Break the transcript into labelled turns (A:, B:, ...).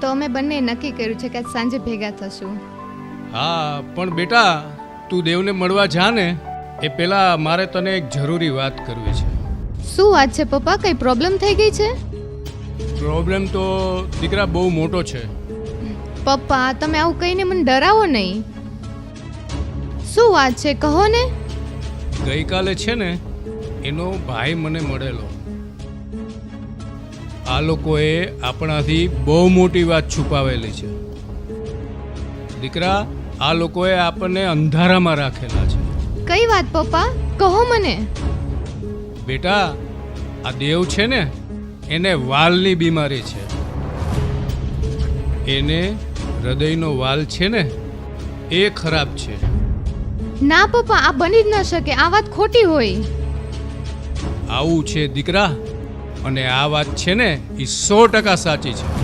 A: તો અમે બંને નક્કી કર્યું છે કે આજ સાંજે ભેગા થશું.
B: હા પણ બેટા તું દેવને મળવા જા ને એ પહેલા મારે તને એક જરૂરી વાત કરવી છે.
A: શું વાત છે પપ્પા? કઈ પ્રોબ્લેમ થઈ ગઈ છે?
B: પ્રોબ્લેમ તો દીકરા બહુ મોટો છે.
A: પપ્પા તમે આવું કહીને મને ડરાવો નહીં. શું વાત છે કહો ને.
B: ગઈકાલે છે ને એનો ભાઈ મને મળેલો. આ લોકોએ આપણાથી બહુ મોટી વાત છુપાવેલી છે. દીકરા આ લોકોએ આપણને અંધારામાં રાખેલા છે.
A: કઈ વાત પપ્પા? કહો મને.
B: બેટા આ દેવ છે ને એને વાલની બીમારી છે. એને હૃદયનો વાલ છે ને એ ખરાબ છે.
A: ના પપ્પા, આ બની જ ન શકે. આ વાત ખોટી હોય.
B: આવું છે દીકરા, અને આ વાત છે ને એ 100% સાચી છે.